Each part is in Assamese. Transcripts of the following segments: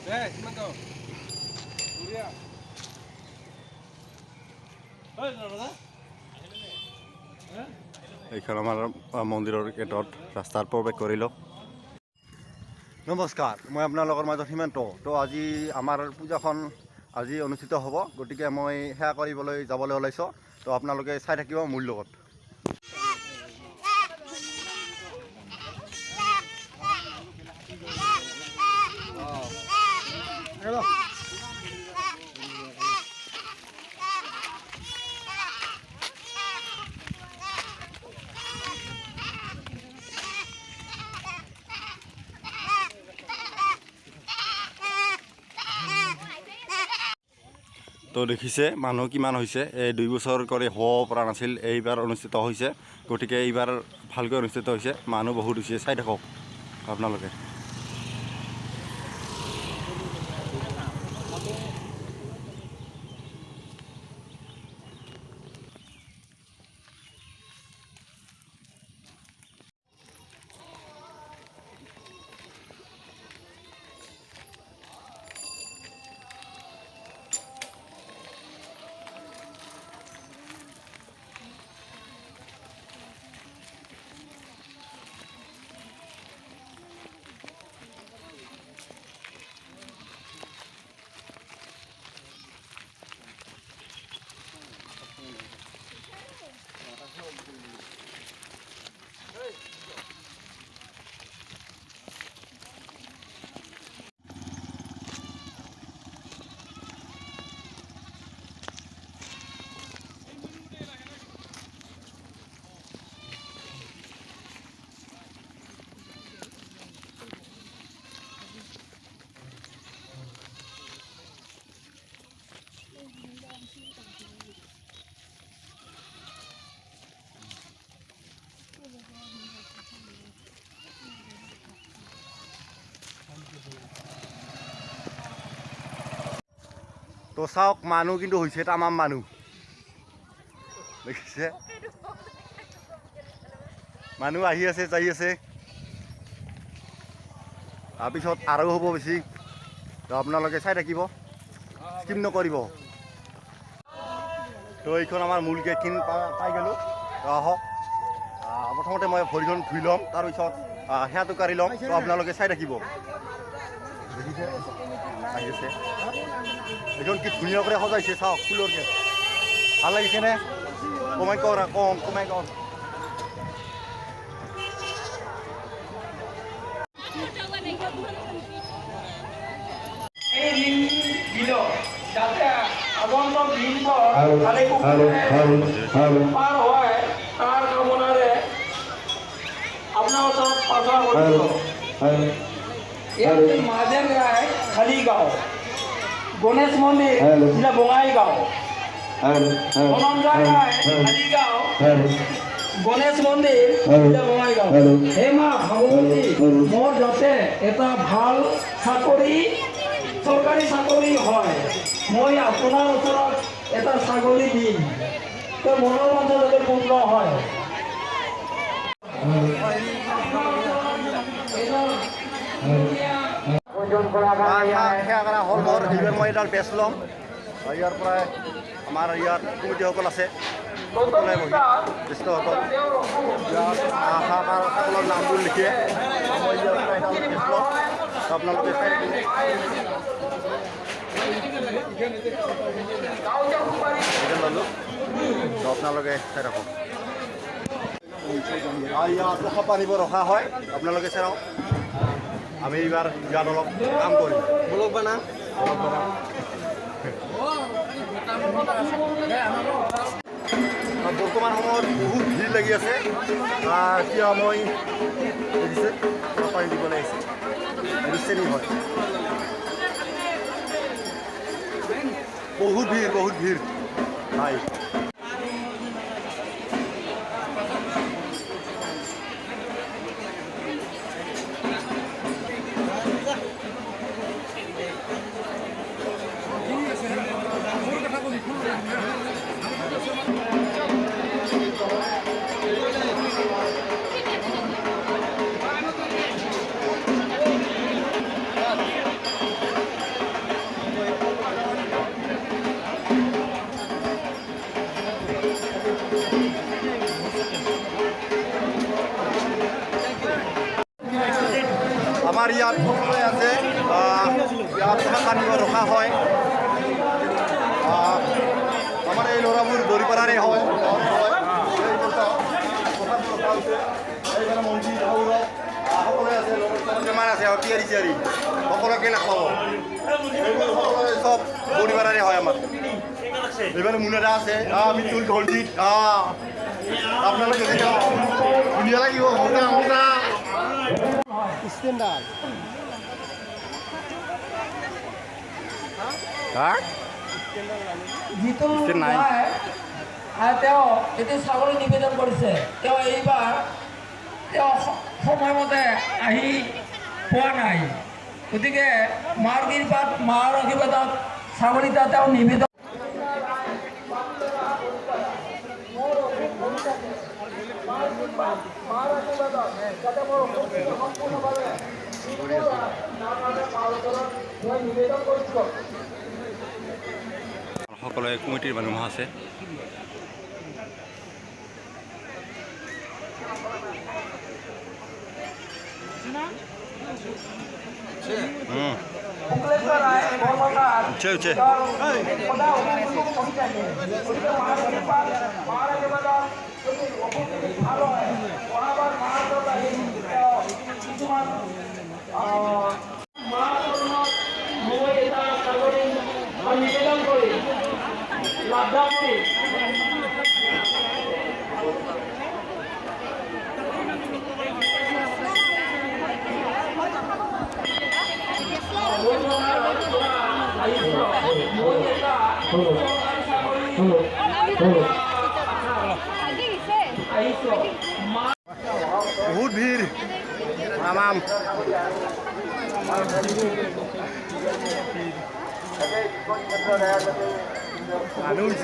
এইখন আমাৰ মন্দিৰৰ গেটত ৰাস্তাত প্ৰৱেশ কৰিলোঁ। নমস্কাৰ, মই আপোনালোকৰ মাজত সীমান্ত। তো আজি আমাৰ পূজাখন আজি অনুষ্ঠিত হ'ব, গতিকে মই সেৱা কৰিবলৈ যাবলৈ ওলাইছোঁ। তো আপোনালোকে চাই থাকিব মোৰ লগত। তো দেখিছে মানুহ কিমান হৈছে। এই 2 বছৰ কৰি হ'ব পৰা নাছিল, এইবাৰ অনুষ্ঠিত হৈছে। গতিকে এইবাৰ ভালকৈ অনুষ্ঠিত হৈছে, মানুহ বহুত হৈছে। চাই থাকক আপোনালোকে। তো চাওক, মানুহ কিন্তু হৈছে তামাম মানুহ দেখিছে। মানুহ আহি আছে, যাই আছে। তাৰপিছত আৰু হ'ব বেছি। তো আপোনালোকে চাই থাকিব, স্কিপ নকৰিব। তো এইখন আমাৰ মূল গেটখিনি পাই গ'লোঁ। তো আহক, প্ৰথমতে মই ভৰিখন ধুই ল'ম, তাৰপিছত সেৱাটো কাঢ়ি ল'ম। তো আপোনালোকে চাই থাকিব। দেখিছে আহি আছে। এইখন কি ধুনীয়া কৰি সজাইছে, চাওক ফুলৰ গেট। ভাল লাগিছেনে? কমেণ্ট কৰ, কমেণ্ট কৰ। যাতে আগন্তুক দিনবোৰ ভালে কুশলে পাৰ হয়, তাৰ কামনাৰে আপোনাৰ ওচৰত প্ৰাৰ্থনা কৰিছোঁ। ইয়াত মাজেন ৰায় খালীগাঁও, গণেশ মন্দিৰ জিলা বঙাইগাঁও, ধনঞ্জয় ৰায় খালীগাঁও, গণেশ মন্দিৰ জিলা বঙাইগাঁও। হে মা ভগৱতী, মোৰ যাতে এটা ভাল চাকৰি, চৰকাৰী চাকৰি হয়, মই আপোনাৰ ওচৰত এটা ছাগলী দিম। তো মনৰ মঞ্চ যাতে পূৰ্ণ হয়। সেৱা কৰা হ'ল মোৰ। এইবাৰ মই এডাল বেচ ল'ম। ইয়াৰ পৰাই আমাৰ ইয়াত কমিটিসকল আছে, সকলোৱে বহি জ্যেষ্ঠসকল সকলৰ নামবোৰ লিখে। মই ইয়াৰ পৰা এডাল বেচ ল'ম। আপোনালোকে চাই ল'লোঁ। তো আপোনালোকে চাই থাকক। ইয়াত ৰখা পানীবোৰ ৰখা হয়, আপোনালোকে চাই থাকক। আমি এইবাৰ ইয়াত অলপ কাম কৰিম। ব্লগ বনাম। বৰ্তমান সময়ত বহুত ভিৰ লাগি আছে। এতিয়া মই দেখিছে পানী দিবলৈ আহিছে, চেনি হয়। বহুত ভিৰ হয়। আমাৰ ইয়াত সকলোৱে আছে ইয়াত সাঁতুৰিব ৰখা হয় আমাৰ এই ল'ৰাবোৰ দৰিপাৰাৰে হয় এইফালে মন্দিৰ সকলোৱে আছে কিমান আছে তিয়াৰি চিয়াৰি সকলোকে নাখাব এইবোৰ সকলোৱে চব দৰিপাৰাৰে হয় আমাৰ এইফালে মুনাদা আছে মিতুল ধলজিত আপোনালোকে ধুনীয়া লাগিব মজা মজা ষ্টেণ্ডাৰ্ড যিটো তেওঁ এটি ছাগলী নিবেদন কৰিছে তেওঁ এইবাৰ তেওঁ সময়মতে আহি পোৱা নাই গতিকে মাৰ কৃপাত মাৰ আশীৰ্বাদত ছাগলীটা তেওঁ নিবেদন সকলোৱে কমিটিৰ মানুহ আছে নিবেদন কৰি লাভ কৰি বহুত ভিৰ তামাম মানুহ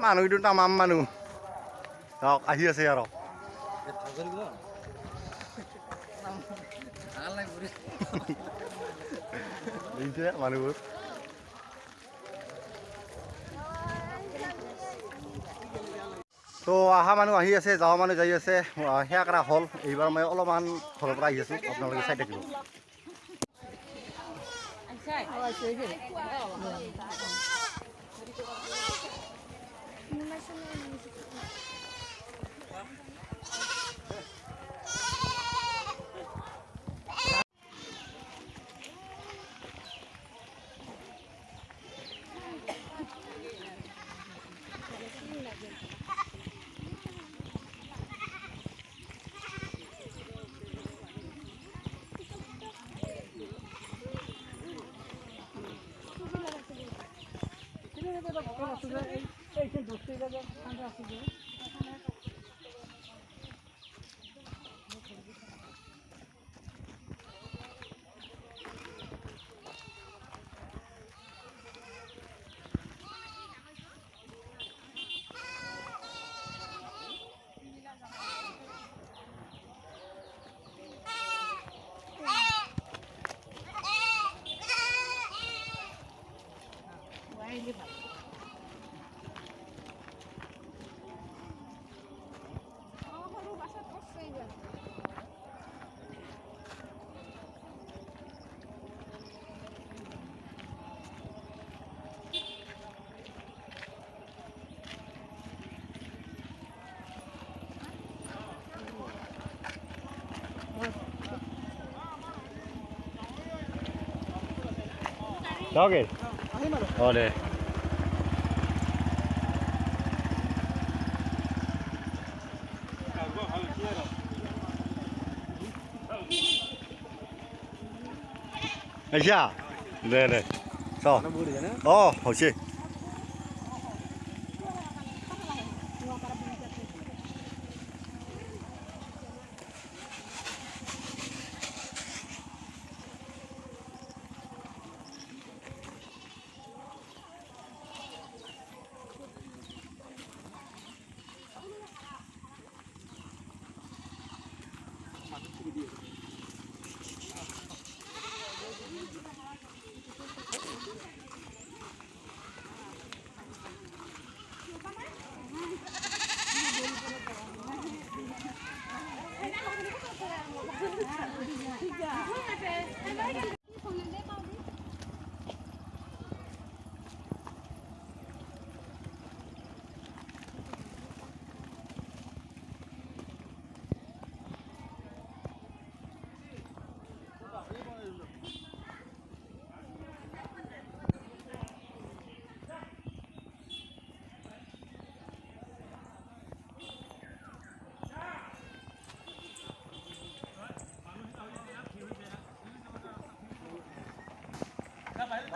মানুহ তামাম মানুহ চাওক আহি আছে আৰু মানুহবোৰ তো অহা মানুহ আহি আছে যাওয়া মানুহ যাই আছে সেয়া কৰা হ'ল এইবাৰ মই অলপমান ঘৰৰ পৰা আহি আছোঁ আপোনালোকে চাই থাকিব Okay. Oh deh. Aja. Deh deh. So. Oh, oke.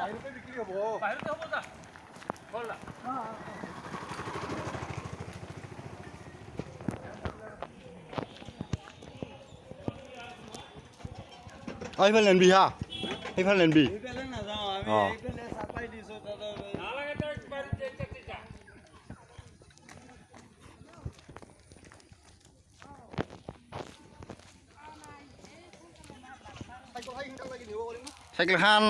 বাহিৰতে হ'ব যা ব'লা সেইফালে নেনবি হা সেইফালে নেনবি অঁ নালাগে তই বাৰীত যা চাইকেলখন